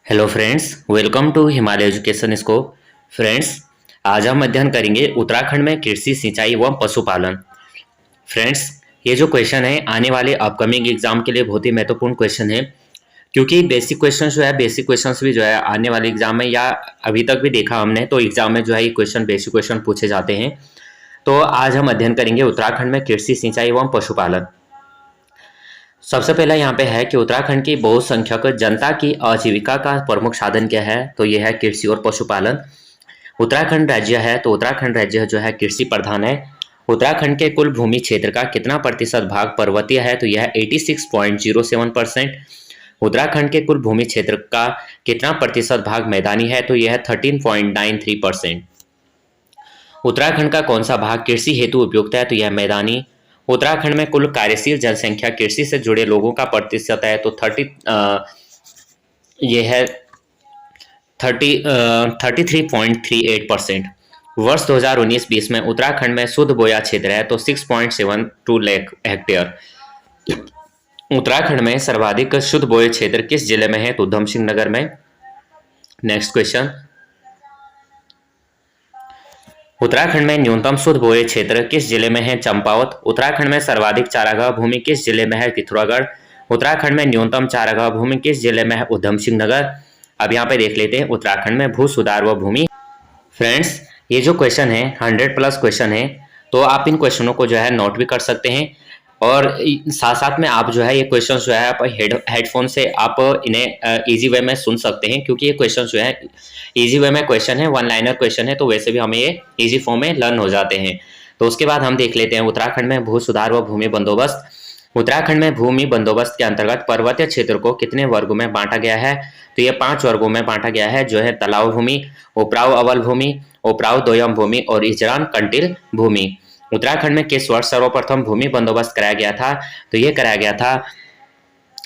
Hello friends, welcome to Himalaya education scope. Friends, आज हम अध्ययन करेंगे उत्तराखंड में कृषि, सिंचाई एवं पशुपालन। फ्रेंड्स, ये जो क्वेश्चन है आने वाले अपकमिंग एग्जाम के लिए बहुत ही महत्वपूर्ण क्वेश्चन है, क्योंकि बेसिक क्वेश्चन जो है बेसिक क्वेश्चंस भी जो है आने वाले एग्जाम में या अभी तक भी देखा हमने तो एग्जाम में जो है ये क्वेश्चन बेसिक क्वेश्चन पूछे जाते हैं। तो आज हम अध्ययन करेंगे उत्तराखंड में कृषि, सिंचाई एवं पशुपालन। सबसे पहला यहाँ पे है कि उत्तराखंड की बहुसंख्यक जनता की आजीविका का प्रमुख साधन क्या है, तो यह है कृषि और पशुपालन। उत्तराखंड राज्य है तो उत्तराखंड राज्य जो है कृषि प्रधान है। उत्तराखंड के कुल भूमि क्षेत्र का कितना प्रतिशत भाग पर्वतीय है, तो यह 86.07%। उत्तराखंड के कुल भूमि क्षेत्र का कितना प्रतिशत भाग मैदानी है, तो यह 13.93%। उत्तराखंड का कौन सा भाग कृषि हेतु उपयुक्त है, तो यह मैदानी। उत्तराखंड में कुल कार्यशील जनसंख्या कृषि से जुड़े लोगों का प्रतिशत है तो 33.38%। वर्ष 2019-20 में उत्तराखंड में शुद्ध बोया क्षेत्र है तो 6.72 लाख हेक्टेयर। उत्तराखंड में सर्वाधिक शुद्ध बोए क्षेत्र किस जिले में है, तो उधम सिंह नगर में। नेक्स्ट क्वेश्चन, उत्तराखंड में न्यूनतम शुद्ध बोए क्षेत्र किस जिले में है, चंपावत। उत्तराखंड में सर्वाधिक चारागाह भूमि किस जिले में है, पिथौरागढ़। उत्तराखंड में न्यूनतम चारागाह भूमि किस जिले में है, उधम सिंह नगर। अब यहाँ पे देख लेते हैं उत्तराखंड में भू सुधार व भूमि। फ्रेंड्स, ये जो क्वेश्चन है 100+ क्वेश्चन है, तो आप इन क्वेश्चनों को जो है नोट भी कर सकते हैं और साथ साथ में आप जो है ये क्वेश्चन जो है आप हेडफोन से आप इन्हें इजी वे में सुन सकते हैं, क्योंकि ये क्वेश्चन जो है इजी वे में क्वेश्चन है, वन लाइनर क्वेश्चन है, तो वैसे भी हमें ये इजी फॉर्म में लर्न हो जाते हैं। तो उसके बाद हम देख लेते हैं उत्तराखंड में भू सुधार व भूमि बंदोबस्त। उत्तराखंड में भूमि बंदोबस्त के अंतर्गत पर्वतीय क्षेत्र को कितने वर्गों में बांटा गया है, तो ये 5 वर्गों में बांटा गया है, जो है तलाव भूमि, उपराव अवल भूमि, उपराव दोयम भूमि और इजरान कंटिल भूमि। उत्तराखंड में किस वर्ष सर्वप्रथम भूमि बंदोबस्त कराया गया था, तो ये कराया गया था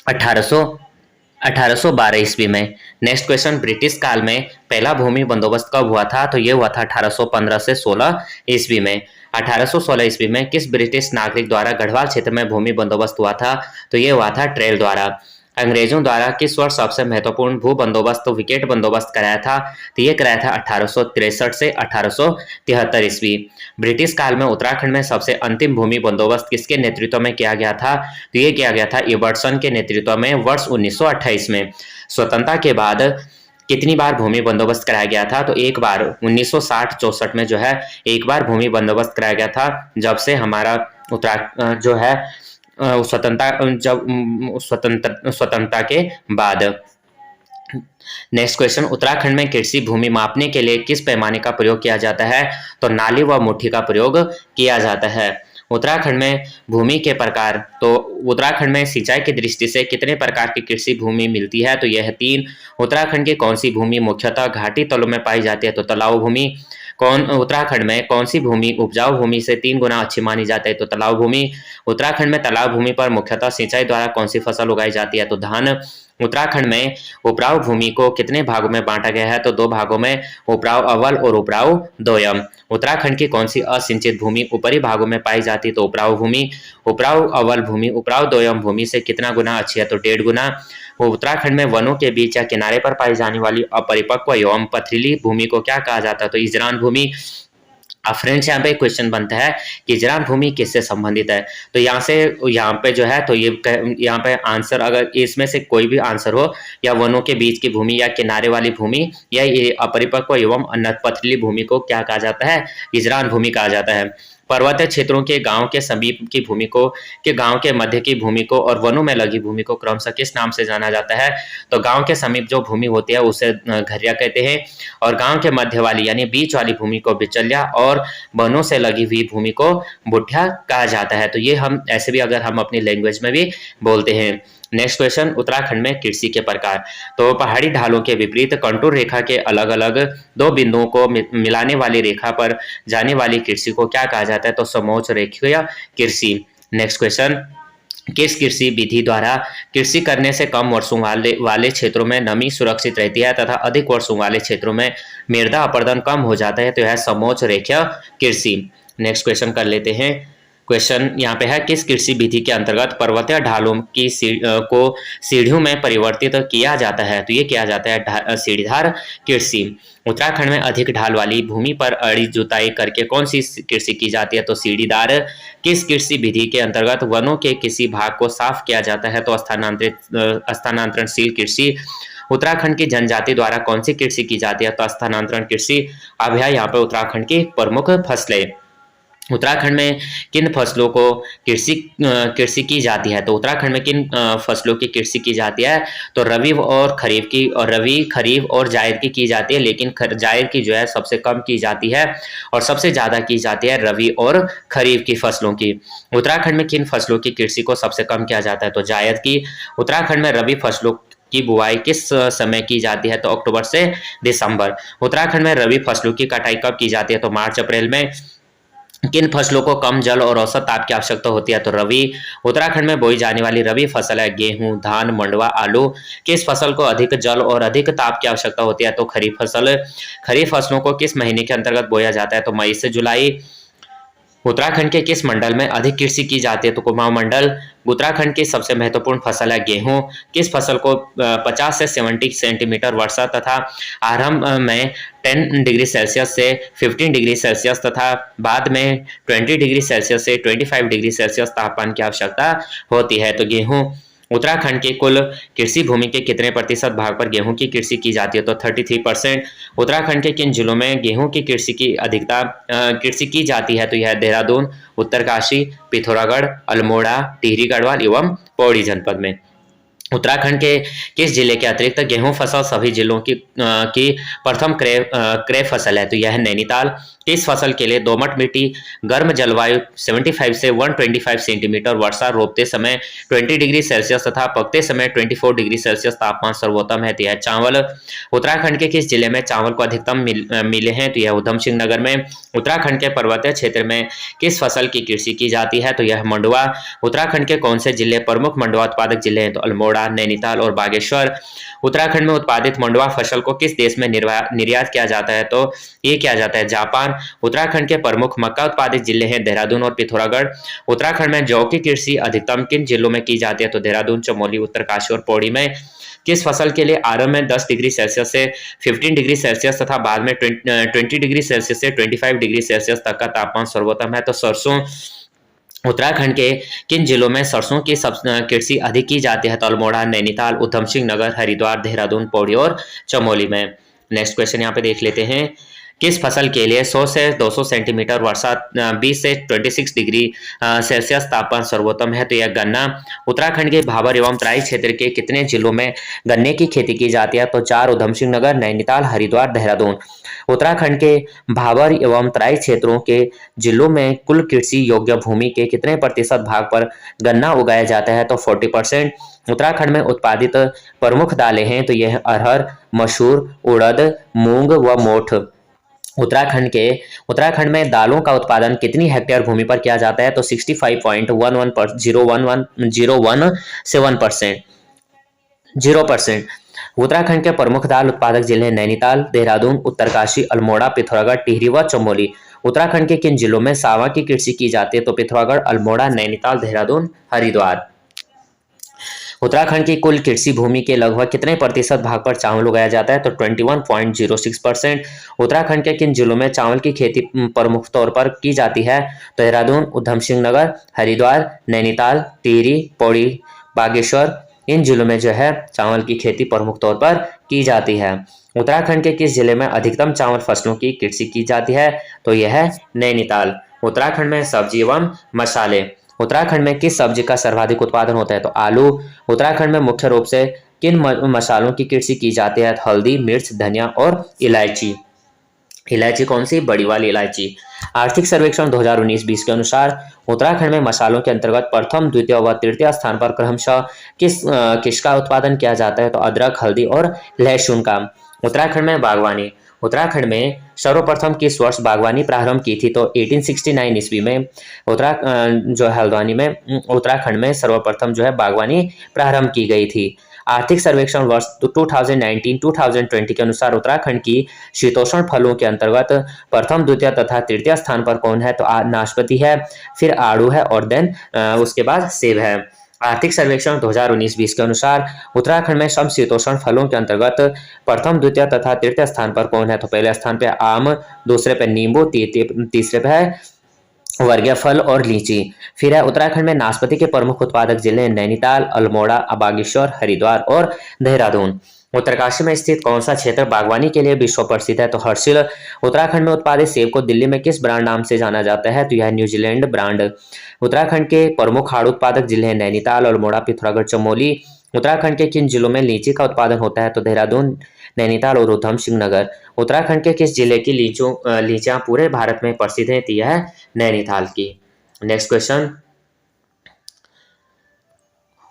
1812 ईस्वी में। नेक्स्ट क्वेश्चन, ब्रिटिश काल में पहला भूमि बंदोबस्त कब हुआ था, तो ये हुआ था 1815 से 16 ईस्वी में। 1816 ईस्वी में किस ब्रिटिश नागरिक द्वारा गढ़वाल क्षेत्र में भूमि बंदोबस्त हुआ था, तो ये हुआ था ट्रेल द्वारा। अंग्रेजों द्वारा किस वर्ष सबसे महत्वपूर्ण भू बंदोबस्त तो विकेट बंदोबस्त कराया था, तो ये कराया था 1863 से 1873 ईस्वी। ब्रिटिश काल में उत्तराखंड में सबसे अंतिम भूमि बंदोबस्त किसके नेतृत्व में किया गया था, तो ये किया गया था इबर्टसन के नेतृत्व में वर्ष 1928 में। स्वतंत्रता के बाद कितनी बार भूमि बंदोबस्त कराया गया था, तो एक बार 1960-64 में जो है एक बार भूमि बंदोबस्त कराया गया था, जब से हमारा उत्तराखंड जो है स्वतंत्रता के बाद। नेक्स्ट क्वेश्चन, उत्तराखंड में कृषि भूमि मापने के लिए किस पैमाने का प्रयोग किया जाता है, तो नाली व मुट्ठी का प्रयोग किया जाता है। उत्तराखंड में भूमि के प्रकार, तो उत्तराखंड में सिंचाई की दृष्टि से कितने प्रकार की कृषि भूमि मिलती है, तो यह 3। उत्तराखंड की कौन सी भूमि मुख्यतः घाटी तलों में पाई जाती है, तो तालाब भूमि। उत्तराखंड में कौन सी भूमि उपजाऊ भूमि से 3 गुना अच्छी मानी जाती है, तो तालाब भूमि। उत्तराखंड में तालाब भूमि पर मुख्यतः सिंचाई द्वारा कौन सी फसल उगाई जाती है, तो धान। उत्तराखंड में उपराव भूमि को कितने भागों में बांटा गया है, तो 2 भागों में, उपराव अव्वल और उपराव दोयम। उत्तराखंड की कौन सी असिंचित भूमि ऊपरी भागों में पाई जाती है, तो उपराव भूमि। उपराव अव्वल भूमि उपराव दोयम भूमि से कितना गुना अच्छी है, तो 1.5 गुना। उत्तराखंड में वनों के बीच या किनारे पर पाई जाने वाली अपरिपक्व एवं पथरीली भूमि को क्या कहा जाता है, तो इजरान भूमि। अब फ्रेंड्स, यहाँ पे क्वेश्चन बनता है कि इजरान भूमि किससे संबंधित है, तो यहाँ पे जो है तो ये यहाँ पे आंसर, अगर इसमें से कोई भी आंसर हो, या वनों के बीच की भूमि, या किनारे वाली भूमि, या ये अपरिपक्व एवं पथरीली भूमि को क्या कहा जाता है, इजरान भूमि कहा जाता है। पर्वतीय क्षेत्रों के गांव के समीप की भूमि को, के गांव के मध्य की भूमि को और वनों में लगी भूमि को क्रमशः किस नाम से जाना जाता है, तो गांव के समीप जो भूमि होती है उसे घरिया कहते हैं, और गांव के मध्य वाली यानी बीच वाली भूमि को बिचौलिया, और वनों से लगी हुई भूमि को बुढ़िया कहा जाता है। तो ये हम ऐसे भी अगर हम अपनी लैंग्वेज में भी बोलते हैं। नेक्स्ट क्वेश्चन, उत्तराखंड में कृषि के प्रकार, तो पहाड़ी ढालों के विपरीत कंटूर रेखा के अलग अलग 2 बिंदुओं को मिलाने वाली रेखा पर जाने वाली कृषि को क्या कहा जाता है, तो समोच्च रेखीय कृषि। नेक्स्ट क्वेश्चन, किस कृषि विधि द्वारा कृषि करने से कम वर्षों वाले क्षेत्रों में नमी सुरक्षित रहती है तथा अधिक वर्षों वाले क्षेत्रों में मृदा अपरदन कम हो जाता है, तो यह समोच्च रेखीय कृषि। नेक्स्ट क्वेश्चन कर लेते हैं, क्वेश्चन यहाँ पे है, किस कृषि विधि के अंतर्गत पर्वतीय ढालों की को सीढ़ियों में परिवर्तित किया जाता है? तो ये किया जाता है सीढ़ीदार कृषि। उत्तराखंड में अधिक ढाल वाली भूमि पर अड़ी जुताई करके कौन सी कृषि की जाती है? तो सीढ़ीदार। किस कृषि विधि के अंतर्गत वनों के किसी भाग को साफ किया जाता है? तो स्थानांतरणशील कृषि। उत्तराखंड की जनजाति द्वारा कौन सी कृषि की जाती है? तो स्थानांतरण कृषि। अब है यहाँ पे उत्तराखंड की प्रमुख फसलें। उत्तराखंड में किन फसलों को कृषि की जाती है? तो उत्तराखंड में किन फसलों की कृषि की जाती है? तो रबी और खरीफ की, और रबी, खरीफ और जायद की जाती है, लेकिन जायद की जो है सबसे कम की जाती है और सबसे ज्यादा की जाती है रबी और खरीफ की फसलों की। उत्तराखंड में किन फसलों की कृषि को सबसे कम किया जाता है? तो जायद की। उत्तराखंड में रबी फसलों की बुआई किस समय की जाती है? तो अक्टूबर से दिसंबर। उत्तराखंड में रबी फसलों की कटाई कब की जाती है? तो मार्च अप्रैल में। किन फसलों को कम जल और औसत ताप की आवश्यकता होती है? तो रबी। उत्तराखंड में बोई जाने वाली रबी फसल है गेहूं, धान, मंडुवा, आलू। किस फसल को अधिक जल और अधिक ताप की आवश्यकता होती है? तो खरीफ फसल। खरीफ फसलों को किस महीने के अंतर्गत बोया जाता है? तो मई से जुलाई। उत्तराखंड के किस मंडल में अधिक कृषि की जाती है? तो कुमाऊं मंडल। उत्तराखंड की सबसे महत्वपूर्ण फसल है गेहूं। किस फसल को 50 से 70 सेंटीमीटर वर्षा तथा आरंभ में 10 डिग्री सेल्सियस से 15 डिग्री सेल्सियस तथा बाद में 20 डिग्री सेल्सियस से 25 डिग्री सेल्सियस तापमान की आवश्यकता होती है? तो गेहूं। उत्तराखंड के कुल कृषि भूमि के कितने प्रतिशत भाग पर गेहूं की कृषि की जाती है? तो 33%। उत्तराखंड के किन जिलों में गेहूं की कृषि की अधिकता कृषि की जाती है? तो यह देहरादून, उत्तरकाशी, पिथौरागढ़, अल्मोड़ा, टिहरी गढ़वाल एवं पौड़ी जनपद में। उत्तराखंड के किस जिले के अतिरिक्त गेहूं फसल सभी जिलों की प्रथम क्रय फसल है? तो यह है नैनीताल। किस फसल के लिए दोमट मिट्टी, गर्म जलवायु 75 से 125 सेंटीमीटर वर्षा, रोपते समय 20 डिग्री सेल्सियस तथा पकते समय 24 डिग्री सेल्सियस तापमान सर्वोत्तम है? तो यह चावल। उत्तराखंड के किस जिले में चावल को अधिकतम मिले हैं? तो यह उधम सिंह नगर में। उत्तराखंड के पर्वतीय क्षेत्र में किस फसल की कृषि की जाती है? तो यह मंडुवा। उत्तराखंड के कौन से जिले प्रमुख मंडुवा उत्पादक जिले हैं? तो अल्मोड़ा, नैनीताल और बागेश्वर। उत्तराखंड में उत्पादित मंडुवा फसल को किस देश में निर्यात किया जाता है? तो ये किया जाता है जापान। उत्तराखंड के प्रमुख मक्का उत्पादित जिले हैं देहरादून और पिथौरागढ़। उत्तराखंड में जौ की कृषि अधिकतम किन जिलों में की जाती है? तो देहरादून, चमोली, उत्तरकाशी और पौड़ी में। किस फसल के लिए आरंभ में 10 डिग्री सेल्सियस से 15 डिग्री सेल्सियस तथा बाद में 20 डिग्री सेल्सियस से 25 डिग्री सेल्सियस तक का तापमान सर्वोत्तम है? तो सरसों। उत्तराखंड के किन जिलों में सरसों की कृषि अधिक की जाती है? तो अल्मोड़ा, नैनीताल, उधम सिंह नगर, हरिद्वार, देहरादून, पौड़ी और चमोली में। नेक्स्ट क्वेश्चन यहाँ पे देख लेते हैं। किस फसल के लिए 100 से 200 सेंटीमीटर वर्षा 20 से 26 डिग्री सेल्सियस तापमान सर्वोत्तम है? तो यह गन्ना। उत्तराखंड के भाबर एवं तराई क्षेत्र के कितने जिलों में गन्ने की खेती की जाती है? तो 4, उधम सिंह नगर, नैनीताल, हरिद्वार, देहरादून। उत्तराखंड के भाबर एवं तराई क्षेत्रों के जिलों में कुल कृषि योग्य भूमि के कितने प्रतिशत भाग पर गन्ना उगाया जाता है? तो 40%। उत्तराखंड में उत्पादित प्रमुख दालें हैं, तो यह अरहर, मसूर, उड़द, मूंग व मोठ। उत्तराखंड में दालों का उत्पादन कितनी हेक्टेयर भूमि पर किया जाता है? तो 65.017%। 0%। उत्तराखंड के प्रमुख दाल उत्पादक जिले नैनीताल, देहरादून, उत्तरकाशी, अल्मोड़ा, पिथौरागढ़, टिहरी व चमोली। उत्तराखंड के किन जिलों में सावा की कृषि की जाती है? तो पिथौरागढ़, अल्मोड़ा, नैनीताल, देहरादून, हरिद्वार। उत्तराखंड की कुल कृषि भूमि के लगभग कितने प्रतिशत भाग पर चावल उगाया जाता है? तो 21.06%। उत्तराखंड के किन जिलों में चावल की खेती प्रमुख तौर पर की जाती है? तो देहरादून, उधम सिंह नगर, हरिद्वार, नैनीताल, टिहरी, पौड़ी, बागेश्वर। इन जिलों में जो है चावल की खेती प्रमुख तौर पर की जाती है। उत्तराखंड के किस जिले में अधिकतम चावल फसलों की कृषि की जाती है? तो यह है नैनीताल। उत्तराखंड में सब्जी एवं मसाले। उत्तराखंड में किस सब्जी का सर्वाधिक उत्पादन होता है? तो आलू। उत्तराखंड में मुख्य रूप से किन मसालों की कृषि की जाती है? हल्दी, मिर्च, धनिया और इलायची। इलायची कौन सी? बड़ी वाली इलायची। आर्थिक सर्वेक्षण 2019-20 के अनुसार उत्तराखंड में मसालों के अंतर्गत प्रथम, द्वितीय व तृतीय स्थान पर क्रमशः किसका उत्पादन किया जाता है? तो अदरक, हल्दी और लहसुन का। उत्तराखंड में बागवानी। उत्तराखंड में सर्वप्रथम किस वर्ष बागवानी प्रारंभ की थी? तो 1869 ईस्वी में जो हल्द्वानी में उत्तराखंड में सर्वप्रथम जो है बागवानी प्रारंभ की गई थी। आर्थिक सर्वेक्षण वर्ष 2019-2020 के अनुसार उत्तराखंड की शीतोष्ण फलों के अंतर्गत प्रथम, द्वितीय तथा तृतीय स्थान पर कौन है? तो नाशपाती है, फिर आड़ू है और देन उसके बाद सेब है। आर्थिक सर्वेक्षण 2019-20 के अनुसार उत्तराखंड में समशीतोष्ण फलों के अंतर्गत प्रथम, द्वितीय तथा तृतीय स्थान पर कौन है? तो पहले स्थान पे आम, दूसरे पे नींबू, तीसरे पे है वर्गीय फल और लीची। फिर है उत्तराखंड में नाशपाती के प्रमुख उत्पादक जिले नैनीताल, अल्मोड़ा, बागेश्वर, हरिद्वार और देहरादून। उत्तरकाशी में स्थित कौन सा क्षेत्र बागवानी के लिए विश्व प्रसिद्ध है? तो हर्षिल। उत्तराखंड में उत्पादित सेब को दिल्ली में किस ब्रांड नाम से जाना जाता है? तो यह न्यूजीलैंड ब्रांड। उत्तराखंड के प्रमुख आड़ू उत्पादक जिले हैं नैनीताल, अल्मोड़ा, पिथौरागढ़, चमोली। उत्तराखंड के किन जिलों में लीची का उत्पादन होता है? तो देहरादून, नैनीताल और ऊधम सिंह नगर। उत्तराखंड के किस जिले की लीचियां पूरे भारत में प्रसिद्ध है? तो यह है नैनीताल की। नेक्स्ट क्वेश्चन,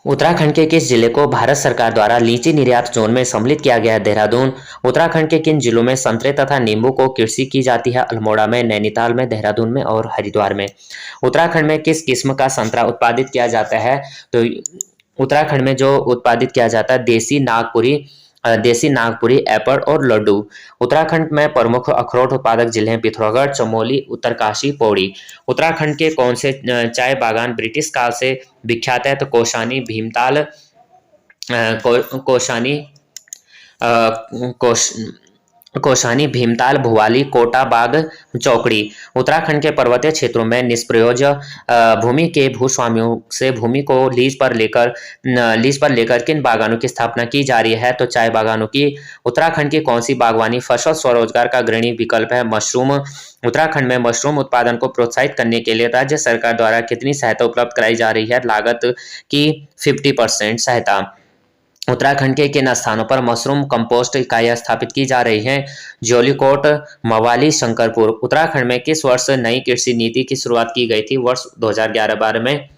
उत्तराखंड के किस जिले को भारत सरकार द्वारा लीची निर्यात जोन में सम्मिलित किया गया है? देहरादून। उत्तराखंड के किन जिलों में संतरे तथा नींबू को कृषि की जाती है? अल्मोड़ा में, नैनीताल में, देहरादून में और हरिद्वार में। उत्तराखंड में किस किस्म का संतरा उत्पादित किया जाता है? तो उत्तराखंड में जो उत्पादित किया जाता है देसी नागपुरी, एप्पल और लड्डू। उत्तराखंड में प्रमुख अखरोट उत्पादक जिले हैं पिथौरागढ़, चमोली, उत्तरकाशी, पौड़ी। उत्तराखंड के कौन से चाय बागान ब्रिटिश काल से विख्यात है? तो कोशानी, भीमताल, कोशानी, कोश कोशानी, भीमताल, भुवाली, कोटा, बाग, चौकड़ी। उत्तराखंड के पर्वतीय क्षेत्रों में निष्प्रयोज्य भूमि के भूस्वामियों से भूमि को लीज पर लेकर किन बागानों की स्थापना की जा रही है? तो चाय बागानों की। उत्तराखंड की कौन सी बागवानी फसल स्वरोजगार का अग्रणी विकल्प है? मशरूम। उत्तराखंड में मशरूम उत्पादन को प्रोत्साहित करने के लिए राज्य सरकार द्वारा कितनी सहायता उपलब्ध कराई जा रही है? लागत की 50% सहायता। उत्तराखंड के किन स्थानों पर मशरूम कंपोस्ट इकाइयां स्थापित की जा रही हैं? ज्योलिकोट, मवाली, शंकरपुर। उत्तराखंड में किस वर्ष नई कृषि नीति की शुरुआत की गई थी? वर्ष 2011-12 में।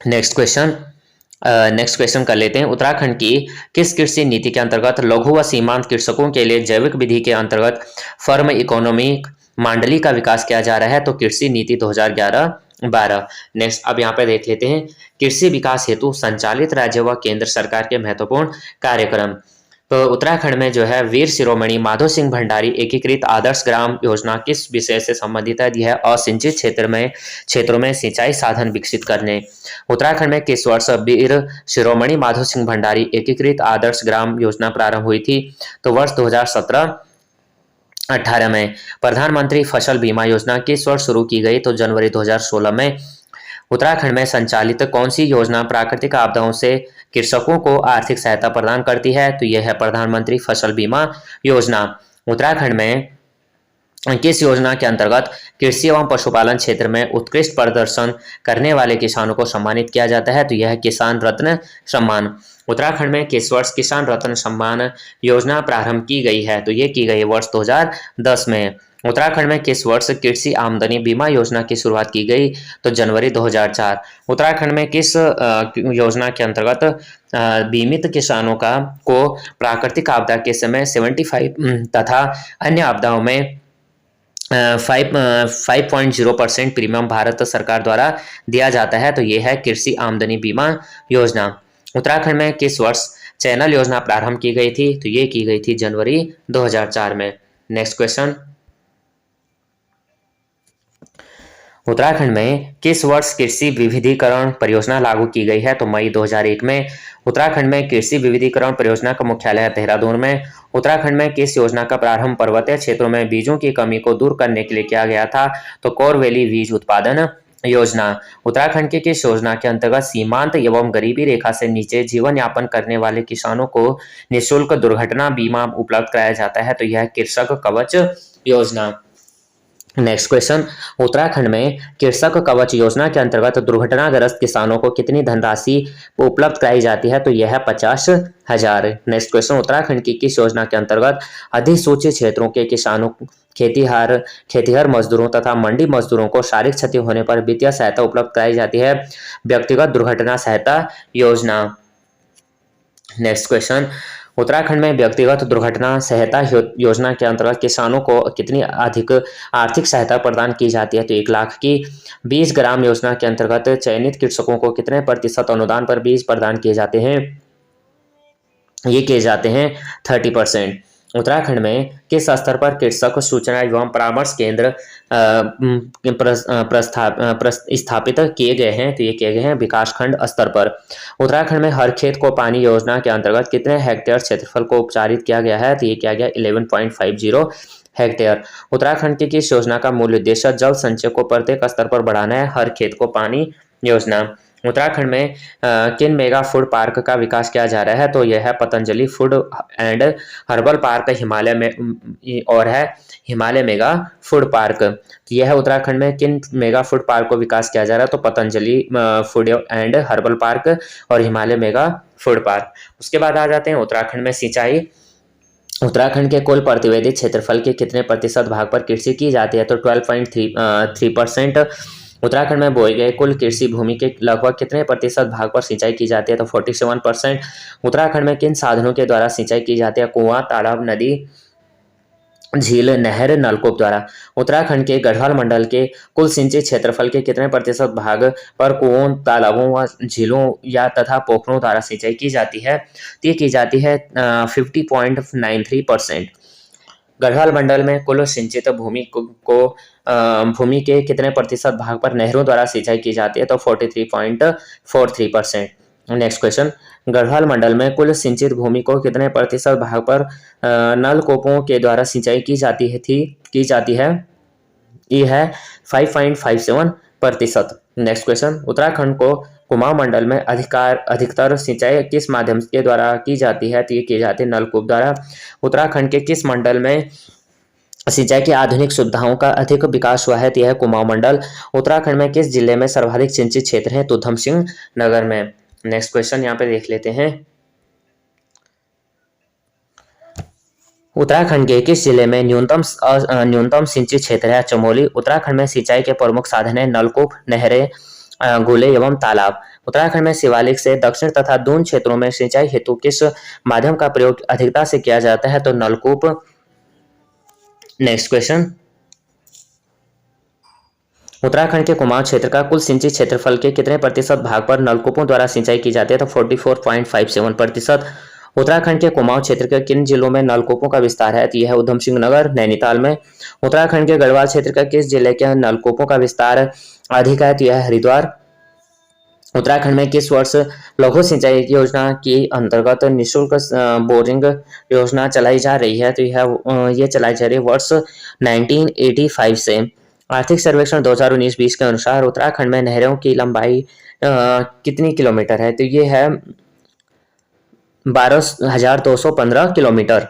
नेक्स्ट क्वेश्चन कर लेते हैं। उत्तराखंड की किस कृषि नीति के अंतर्गत लघु व सीमांत कृषकों के लिए जैविक विधि के अंतर्गत फर्म इकोनॉमिक मंडली का विकास किया जा रहा है? तो कृषि नीति 2011-12। नेक्स्ट, अब यहाँ पे देख लेते हैं कृषि विकास हेतु संचालित राज्य व केंद्र सरकार के महत्वपूर्ण कार्यक्रम। तो उत्तराखंड में जो है वीर शिरोमणि माधो सिंह भंडारी एकीकृत आदर्श ग्राम योजना किस विषय से संबंधित है? यह असिंचित क्षेत्रों में सिंचाई साधन विकसित करने। उत्तराखंड में किस वर्ष वीर शिरोमणि माधो सिंह भंडारी एकीकृत आदर्श ग्राम योजना प्रारंभ हुई थी? तो वर्ष 2017-18 में। प्रधानमंत्री फसल बीमा योजना किस वर्ष शुरू की गई? तो जनवरी 2016 में। उत्तराखंड में संचालित कौन सी योजना प्राकृतिक आपदाओं से कृषकों को आर्थिक सहायता प्रदान करती है? तो यह है प्रधानमंत्री फसल बीमा योजना। उत्तराखंड में किस योजना के अंतर्गत कृषि एवं पशुपालन क्षेत्र में उत्कृष्ट प्रदर्शन करने वाले किसानों को सम्मानित किया जाता है? तो यह है किसान रत्न सम्मान। उत्तराखंड में किस वर्ष किसान रत्न सम्मान योजना प्रारंभ की गई है? तो ये की गई वर्ष 2010 में। उत्तराखंड में किस वर्ष कृषि आमदनी बीमा योजना की शुरुआत की गई? तो जनवरी 2004। उत्तराखंड में किस योजना के अंतर्गत बीमित किसानों को प्राकृतिक आपदा के समय 75 तथा अन्य आपदाओं में 5.0% प्रीमियम भारत सरकार द्वारा दिया जाता है? तो यह है कृषि आमदनी बीमा योजना। उत्तराखंड में किस वर्ष चैनल योजना प्रारंभ की गई थी? तो ये की गई थी जनवरी 2004 में। नेक्स्ट क्वेश्चन, उत्तराखंड में किस वर्ष कृषि विविधीकरण परियोजना लागू की गई है? तो मई 2001 में। उत्तराखंड में कृषि विविधीकरण परियोजना का मुख्यालय है देहरादून में। उत्तराखंड में किस योजना का प्रारंभ पर्वतीय क्षेत्रों में बीजों की कमी को दूर करने के लिए किया गया था? तो कोर वैली बीज उत्पादन योजना। उत्तराखंड की किस योजना के अंतर्गत सीमांत एवं गरीबी रेखा से नीचे जीवन यापन करने वाले किसानों को निःशुल्क दुर्घटना बीमा उपलब्ध कराया जाता है? तो यह कृषक कवच योजना। नेक्स्ट क्वेश्चन, उत्तराखंड में कृषक कवच योजना के अंतर्गत दुर्घटनाग्रस्त किसानों को कितनी धनराशि उपलब्ध कराई जाती है? तो यह है 50,000। नेक्स्ट क्वेश्चन, उत्तराखंड की किस योजना के अंतर्गत अधिसूचित क्षेत्रों के किसानों, खेतिहर मजदूरों तथा मंडी मजदूरों को शारीरिक क्षति होने पर वित्तीय सहायता उपलब्ध कराई जाती है? व्यक्तिगत दुर्घटना सहायता योजना। नेक्स्ट क्वेश्चन, उत्तराखंड में व्यक्तिगत दुर्घटना सहायता योजना के अंतर्गत किसानों को कितनी अधिक आर्थिक सहायता प्रदान की जाती है? तो 1 लाख की। 20 ग्राम योजना के अंतर्गत चयनित कृषकों को कितने प्रतिशत अनुदान पर बीज प्रदान किए जाते हैं? ये किए जाते हैं 30%। उत्तराखंड में किस स्तर पर कृषक सूचना एवं परामर्श केंद्र स्थापित किए गए हैं? तो ये किए गए हैं विकासखंड स्तर पर। उत्तराखंड में हर खेत को पानी योजना के अंतर्गत कितने हेक्टेयर क्षेत्रफल को उपचारित किया गया है? तो ये किया गया 11.50 हेक्टेयर। उत्तराखंड की किस योजना का मूल उद्देश्य जल संचय को प्रत्येक स्तर पर बढ़ाना है? हर खेत को पानी योजना। उत्तराखंड में किन मेगा फूड पार्क का विकास किया जा रहा है? तो यह है Patanjali food and herbal park Himalaya में और है हिमालय मेगा फूड पार्क। तो यह है उत्तराखंड में किन मेगा फूड पार्क को विकास किया जा रहा है? तो Patanjali food and herbal park और हिमालय मेगा फूड पार्क। उसके बाद आ जाते हैं उत्तराखंड में सिंचाई। उत्तराखंड के कुल प्रतिवेदी क्षेत्रफल के कितने प्रतिशत भाग पर कृषि की जाती है? तो 12.3%। उत्तराखंड में बोए गए कुल कृषि भूमि के लगभग कितने प्रतिशत भाग पर सिंचाई की जाती है? तो 47%। उत्तराखंड में किन साधनों के द्वारा सिंचाई की जाती है? कुआं, तालाब, नदी, झील, नहर, नलकूप द्वारा। उत्तराखंड के गढ़वाल मंडल के कुल सिंचित क्षेत्रफल के कितने प्रतिशत भाग पर कुओं, तालाबों व झीलों या तथा पोखरों द्वारा सिंचाई की जाती है? तो ये की जाती है 50.93%। गढ़वाल मंडल में कुल सिंचित भूमि के कितने प्रतिशत भाग पर नहरों द्वारा सिंचाई की जाती है? तो 43.43%। नेक्स्ट क्वेश्चन, गढ़वाल मंडल में कुल सिंचित भूमि को कितने प्रतिशत भाग पर नलकूपों के द्वारा सिंचाई की जाती है? ये है 5.57%। नेक्स्ट क्वेश्चन, उत्तराखंड को कुमाऊं मंडल में अधिकतर सिंचाई किस माध्यम के द्वारा की जाती है? तो ये की जाती है नलकूप द्वारा। उत्तराखंड के किस मंडल में सिंचाई की आधुनिक सुविधाओं का अधिक विकास हुआ है? तो यह है कुमाऊं मंडल। उत्तराखंड में किस जिले में सर्वाधिक सिंचित क्षेत्र है? तो उधम सिंह नगर में। नेक्स्ट क्वेश्चन यहाँ पे देख लेते हैं, उत्तराखंड के किस जिले में न्यूनतम सिंचित क्षेत्र है? चमोली। उत्तराखंड में सिंचाई के प्रमुख साधन है नलकूप, नहरें, गूले एवं तालाब। उत्तराखंड में शिवालिक से दक्षिण तथा दून क्षेत्रों में सिंचाई हेतु किस माध्यम का प्रयोग अधिकता से किया जाता है? तो नलकूप। नेक्स्ट क्वेश्चन, उत्तराखंड के कुमाऊं क्षेत्र का कुल सिंचित क्षेत्रफल के कितने प्रतिशत भाग पर नलकूपों द्वारा सिंचाई की जाती है? तो 44.57%। उत्तराखंड के कुमाऊं क्षेत्र के किन जिलों में नलकूपों का विस्तार है? तो यह है उधम सिंह नगर, नैनीताल में। उत्तराखंड के गढ़वाल क्षेत्र का किस जिले के नलकूपों का विस्तार अधिक है? तो यह है हरिद्वार। उत्तराखंड में किस वर्ष लघु सिंचाई योजना के अंतर्गत निःशुल्क बोरिंग योजना चलाई जा रही है? तो ये चलाई जा रही है वर्ष 1985 से। आर्थिक सर्वेक्षण 2019-20 के अनुसार उत्तराखंड में नहरों की लंबाई कितनी किलोमीटर है? तो ये है 12,215 किलोमीटर।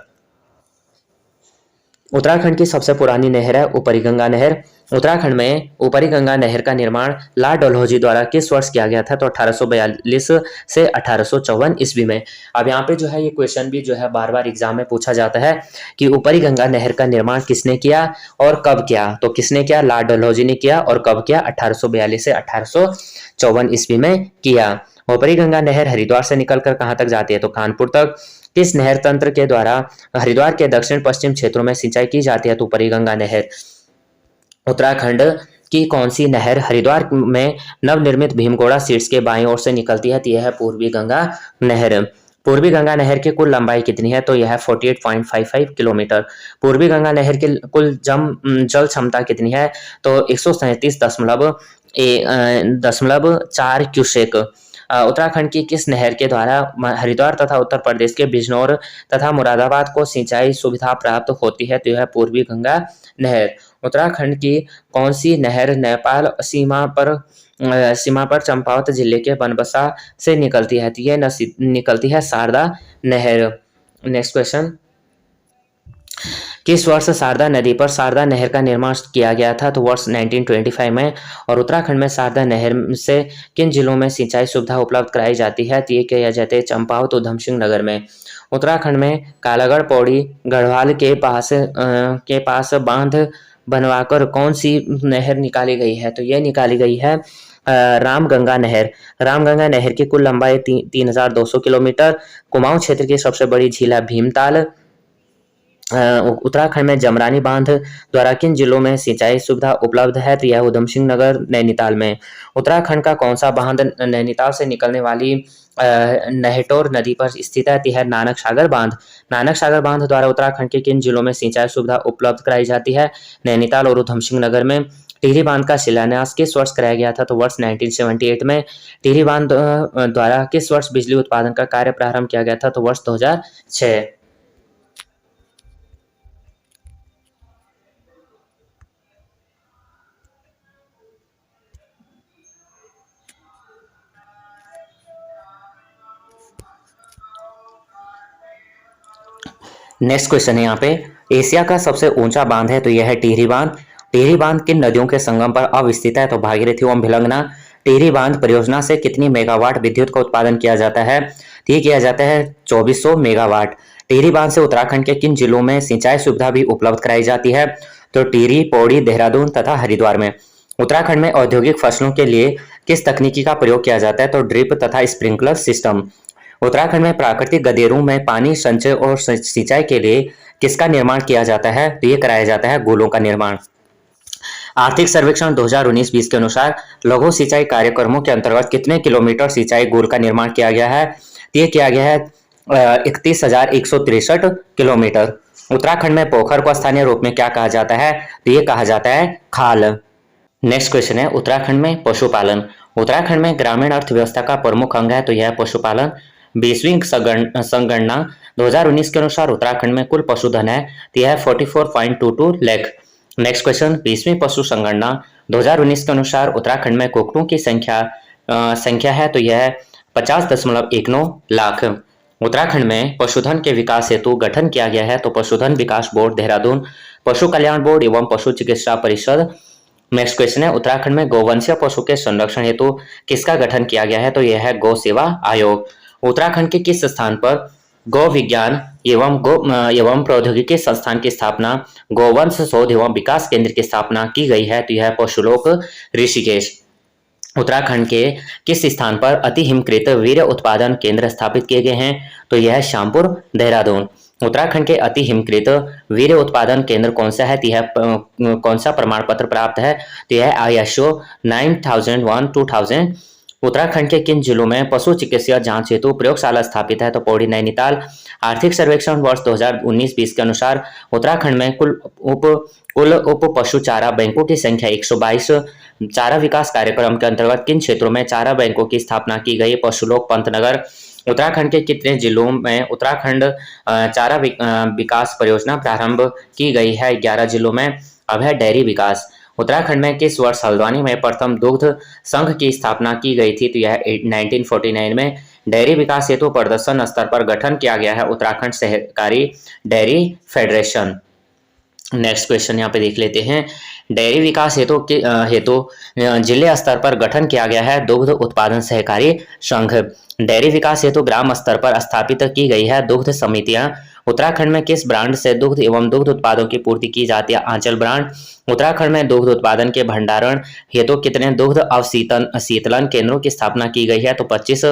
उत्तराखंड की सबसे पुरानी नहर है ऊपरी गंगा नहर। उत्तराखंड में ऊपरी गंगा नहर का निर्माण लाल डलहौजी द्वारा किस वर्ष किया गया था? तो 1842 से 1854 ईस्वी में। अब यहाँ पे जो है ये क्वेश्चन भी जो है बार बार एग्जाम में पूछा जाता है कि ऊपरी गंगा नहर का निर्माण किसने किया और कब किया? तो किसने किया? लाल डलहौजी ने किया। और कब किया? 1842 से 1854 ईस्वी में किया। ऊपरी गंगा नहर हरिद्वार से निकलकर कहाँ तक जाती है? तो कानपुर तक। किस नहर तंत्र के द्वारा हरिद्वार के दक्षिण पश्चिम क्षेत्रों में सिंचाई की जाती है? तो ऊपरी गंगा नहर। उत्तराखंड की कौन सी नहर हरिद्वार में नवनिर्मित भीमगोड़ा सीड्स के बाईं ओर से निकलती है? तो यह है पूर्वी गंगा नहर। पूर्वी गंगा नहर की कुल लंबाई कितनी है? तो यह है 48.55 किलोमीटर। पूर्वी गंगा नहर की कुल जल क्षमता कितनी है? तो 137.4 क्यूसेक। उत्तराखंड की किस नहर के द्वारा हरिद्वार तथा उत्तर प्रदेश के बिजनौर तथा मुरादाबाद को सिंचाई सुविधा प्राप्त होती है? तो यह है पूर्वी गंगा नहर। उत्तराखंड की कौन सी नहर नेपाल सीमा पर चंपावत जिले के बनबसा से निकलती है? तो यह निकलती है शारदा नहर। नेक्स्ट क्वेश्चन, किस वर्ष शारदा नदी पर शारदा नहर का निर्माण किया गया था? तो वर्ष 1925 में। और उत्तराखंड में शारदा नहर से किन जिलों में सिंचाई सुविधा उपलब्ध कराई जाती है? तो ये किया जाता है चंपावत, उधम सिंह नगर में। उत्तराखंड में कालागढ़ पौड़ी गढ़वाल के पास बांध बनवाकर कौन सी नहर निकाली गई है? तो यह निकाली गई है रामगंगा नहर। रामगंगा नहर की कुल लंबाई 3,200 किलोमीटर। कुमाऊं क्षेत्र की सबसे बड़ी झील है भीमताल। उत्तराखंड में जमरानी बांध द्वारा किन जिलों में सिंचाई सुविधा उपलब्ध है? तो यह उधम सिंह नगर नैनीताल में। उत्तराखंड का कौन सा बांध नैनीताल से निकलने वाली नहटोर नदी पर स्थित है? तो यह नानक सागर बांध। नानक सागर बांध द्वारा उत्तराखंड के किन जिलों में सिंचाई सुविधा उपलब्ध कराई जाती है? नैनीताल और उधम सिंह नगर में। टिहरी बांध का शिलान्यास किस वर्ष कराया गया था? तो वर्ष 1978 में। टिहरी बांध द्वारा किस वर्ष बिजली उत्पादन का कार्य प्रारंभ किया गया था? तो वर्ष 2006। नेक्स्ट क्वेश्चन है यहाँ पे, एशिया का सबसे ऊंचा बांध है? तो यह है टिहरी बांध। टिहरी बांध किन नदियों के संगम पर अवस्थित है? तो भागीरथी एवं भिलंगना। टिहरी बांध परियोजना से कितनी मेगावाट विद्युत का उत्पादन किया जाता है? तो ये किया जाता है 2400 मेगावाट। टिहरी बांध से उत्तराखंड के किन जिलों में सिंचाई सुविधा भी उपलब्ध कराई जाती है? तो टिहरी, पौड़ी, देहरादून तथा हरिद्वार में। उत्तराखंड में औद्योगिक फसलों के लिए किस तकनीकी का प्रयोग किया जाता है? तो ड्रिप तथा स्प्रिंकलर सिस्टम। उत्तराखंड में प्राकृतिक गदेरों में पानी संचय और सिंचाई के लिए किसका निर्माण किया जाता है? तो ये कराया जाता है गोलों का निर्माण। आर्थिक सर्वेक्षण 2019-20 के अनुसार लघु सिंचाई कार्यक्रमों के अंतर्गत कितने किलोमीटर सिंचाई गोल का निर्माण किया गया है? तो ये किया गया है 31,163 किलोमीटर। उत्तराखंड में पोखर को स्थानीय रूप में क्या कहा जाता है? तो ये कहा जाता है खाल। नेक्स्ट क्वेश्चन है, उत्तराखंड में पशुपालन। उत्तराखंड में ग्रामीण अर्थव्यवस्था का प्रमुख अंग है? तो यह है पशुपालन। 20वीं संगणना 2019 के अनुसार उत्तराखंड में कुल पशुधन है? तो यह है 44.22 लाख। नेक्स्ट क्वेश्चन, 20वीं पशु संगणना 2019 के अनुसार उत्तराखंड में कुक्कुटों की संख्या है? तो यह है 50.19 लाख। उत्तराखंड में पशुधन के विकास हेतु गठन किया गया है? तो पशुधन विकास बोर्ड देहरादून, पशु कल्याण बोर्ड एवं पशु चिकित्सा परिषद। नेक्स्ट क्वेश्चन है, उत्तराखंड में गौवंशीय पशु के संरक्षण हेतु किसका गठन किया गया है? तो यह है गौ सेवा आयोग। उत्तराखंड के किस स्थान पर गौ विज्ञान एवं प्रौद्योगिकी संस्थान की स्थापना, गौवंश शोध एवं विकास केंद्र की स्थापना की गई है? तो यह है पशुलोक ऋषिकेश। उत्तराखंड के किस स्थान पर अति हिमकृत वीर्य उत्पादन केंद्र स्थापित किए गए हैं? तो यह है श्यामपुर देहरादून। उत्तराखंड के अति हिमकृत वीर्य उत्पादन केंद्र कौन सा है? तो यह कौन सा प्रमाण पत्र प्राप्त है? तो यह ISO 9001:2000। उत्तराखंड के किन जिलों में पशु चिकित्सा जांच हेतु प्रयोगशाला स्थापित है? तो पौड़ी, नैनीताल। आर्थिक सर्वेक्षण वर्ष 2019-20 के अनुसार उत्तराखंड में कुल उप पशु चारा बैंकों की संख्या 122। चारा विकास कार्यक्रम के अंतर्गत किन क्षेत्रों में चारा बैंकों की स्थापना की गई? पशुलोक, पंतनगर। उत्तराखंड के कितने जिलों में उत्तराखंड चारा विकास परियोजना प्रारंभ की गई है? 11 जिलों में। अब है डेयरी विकास। उत्तराखंड में किस वर्ष हल्द्वानी में प्रथम दुग्ध संघ की स्थापना की गई थी? तो यह 1949 में। डेयरी विकास हेतु प्रदर्शन स्तर पर गठन किया गया है उत्तराखंड सहकारी डेयरी फेडरेशन। नेक्स्ट क्वेश्चन यहाँ पे देख लेते हैं, डेयरी विकास हेतु जिले स्तर पर गठन किया गया है दुग्ध उत्पादन सहकारी संघ। डेयरी विकास हेतु ग्राम स्तर पर स्थापित की गई है दुग्ध समितियां। उत्तराखंड में किस ब्रांड से दुग्ध एवं दुग्ध उत्पादों की पूर्ति की जाती है? आंचल ब्रांड। उत्तराखंड में दुग्ध उत्पादन के भंडारण हेतु कितने दुग्ध अवशीतलन केंद्रों की स्थापना की गई है? तो 25।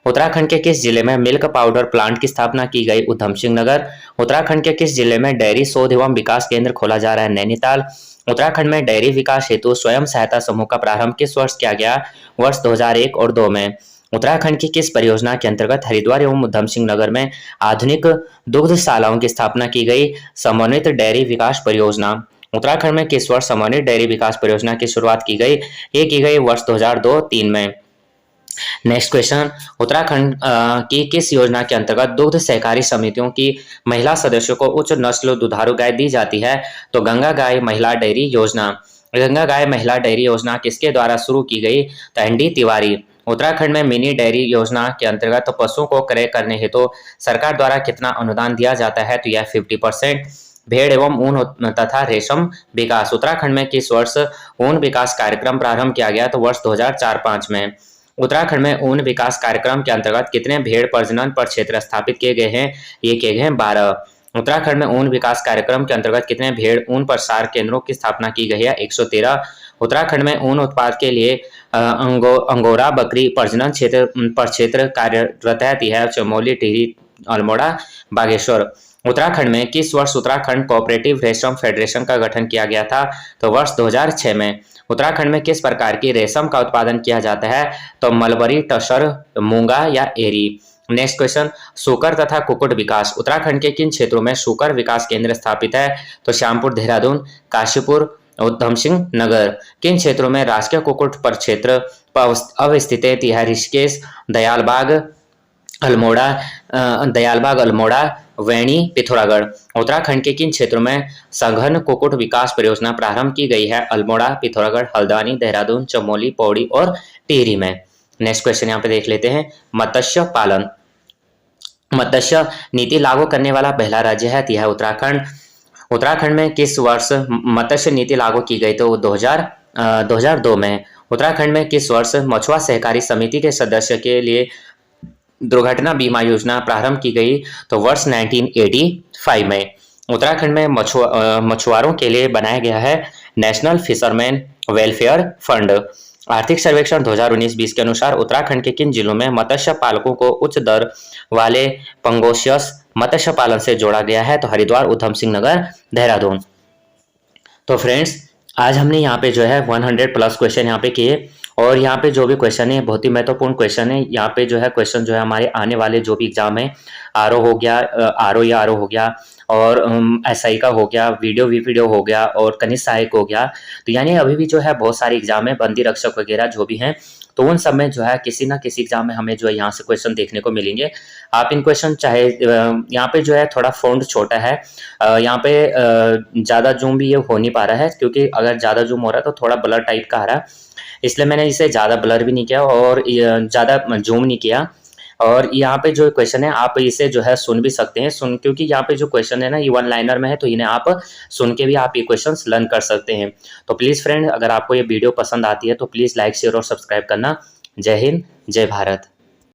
उत्तराखंड के किस जिले में मिल्क पाउडर प्लांट की स्थापना की गई? उधम सिंह नगर। उत्तराखंड के किस जिले में डेयरी शोध एवं विकास केंद्र खोला जा रहा है? नैनीताल। उत्तराखंड में डेयरी विकास हेतु स्वयं सहायता समूह का प्रारंभ किस वर्ष किया गया? वर्ष 2001 और 2 में। उत्तराखंड की किस परियोजना के अंतर्गत हरिद्वार एवं उधम सिंह नगर में आधुनिक दुग्धशालाओं की स्थापना की गई? समन्वित डेयरी विकास परियोजना। उत्तराखंड में किस वर्ष समन्वित डेयरी विकास परियोजना की शुरुआत की गई? ये की गई वर्ष 2002-3 में। नेक्स्ट क्वेश्चन, उत्तराखंड की किस योजना के अंतर्गत दुग्ध सहकारी समितियों की महिला सदस्यों को उच्च नस्ल दुधारू गाय दी जाती है? तो गंगा गाय महिला डेयरी योजना। गंगा गाय महिला डेयरी योजना किसके द्वारा शुरू की गई? तो ND तिवारी। उत्तराखंड में मिनी डेयरी योजना के अंतर्गत पशुओं को क्रय करने हेतु सरकार द्वारा कितना अनुदान दिया जाता है? तो यह 50%। भेड़ एवं ऊन तथा रेशम विकास। उत्तराखंड में किस वर्ष ऊन विकास कार्यक्रम प्रारंभ किया गया? तो वर्ष 2004-5 में। उत्तराखंड में ऊन विकास कार्यक्रम के अंतर्गत कितने भेड़ प्रजनन पर क्षेत्र स्थापित किए गए हैं? ये किए गए हैं 12। उत्तराखंड में ऊन विकास कार्यक्रम के अंतर्गत कितने भेड़ ऊन प्रसार केंद्रों की स्थापना की गई है? 113। उत्तराखंड में ऊन उत्पाद के लिए अंगोरा बकरी प्रजनन क्षेत्र कार्यरत है। यह चमोली, टिहरी, अल्मोड़ा, बागेश्वर। उत्तराखंड में किस वर्ष उत्तराखंड कोऑपरेटिव रेशम फेडरेशन का गठन किया गया था? तो वर्ष 2006 में। उत्तराखंड में किस प्रकार की रेशम का उत्पादन किया जाता है? तो मलबरी, टसर, मूंगा या एरी। नेक्स्ट क्वेश्चन, सूकर तथा कुक्कुट विकास। उत्तराखंड के किन क्षेत्रों में सूकर विकास केंद्र स्थापित है? तो श्यामपुर, देहरादून, काशीपुर, उधम सिंह नगर। किन क्षेत्रों में राष्ट्रीय कुक्कुट प्रक्षेत्र अवस्थित है? यह ऋषिकेश, दयालबाग, अल्मोड़ा, वैणी, पिथौरागढ़। उत्तराखंड के किन क्षेत्रों में सघन कुक्कुट विकास परियोजना प्रारंभ की गई है? अल्मोड़ा, पिथौरागढ़, हल्द्वानी, देहरादून, चमोली, पौड़ी और टिहरी में। नेक्स्ट क्वेश्चन यहाँ पे देख लेते हैं, मत्स्य पालन। मत्स्य नीति लागू करने वाला पहला राज्य है, यह उत्तराखंड। उत्तराखंड में किस वर्ष मत्स्य नीति लागू की गई? तो 2002 में। उत्तराखंड में किस वर्ष मछुआ सहकारी समिति के सदस्य के लिए दुर्घटना बीमा योजना प्रारंभ की गई? तो वर्ष 1985 में। उत्तराखंड में मछुआरों के लिए बनाया गया है नेशनल फिशरमैन वेलफेयर फंड। आर्थिक सर्वेक्षण 2019-20 के अनुसार उत्तराखंड के किन जिलों में मत्स्य पालकों को उच्च दर वाले पंगोशियस मत्स्य पालन से जोड़ा गया है? तो हरिद्वार, उधम सिंह नगर, देहरादून। तो फ्रेंड्स, आज हमने यहाँ पे जो है 100 प्लस क्वेश्चन यहाँ पे किए, और यहाँ पे जो भी क्वेश्चन है बहुत ही महत्वपूर्ण क्वेश्चन है। यहाँ पे जो है क्वेश्चन जो है हमारे आने वाले जो भी एग्जाम है, आरओ हो गया, आरओ हो गया, और एसआई का हो गया, वीडियो हो गया, और कनिष्ठ सहायक हो गया। तो यानी अभी भी जो है बहुत सारे एग्जाम है, बंदी रक्षक वगैरह जो भी हैं, तो उन सब में जो है किसी ना किसी एग्जाम में हमें जो है यहाँ से क्वेश्चन देखने को मिलेंगे। आप इन क्वेश्चन चाहे यहाँ पे जो है थोड़ा फॉन्ट छोटा है, यहाँ पे ज़्यादा जूम भी ये हो नहीं पा रहा है, क्योंकि अगर ज़्यादा जूम हो रहा है तो थोड़ा ब्लर टाइप का आ रहा है, इसलिए मैंने इसे ज़्यादा ब्लर भी नहीं किया और ज़्यादा जूम नहीं किया। और यहाँ पे जो क्वेश्चन है आप इसे जो है सुन भी सकते हैं, क्योंकि यहाँ पे जो क्वेश्चन है ना ये वन लाइनर में है, तो इन्हें आप सुन के भी आप ये क्वेश्चंस लर्न कर सकते हैं। तो प्लीज़ फ्रेंड, अगर आपको ये वीडियो पसंद आती है तो प्लीज़ लाइक, शेयर और सब्सक्राइब करना। जय हिंद, जय भारत।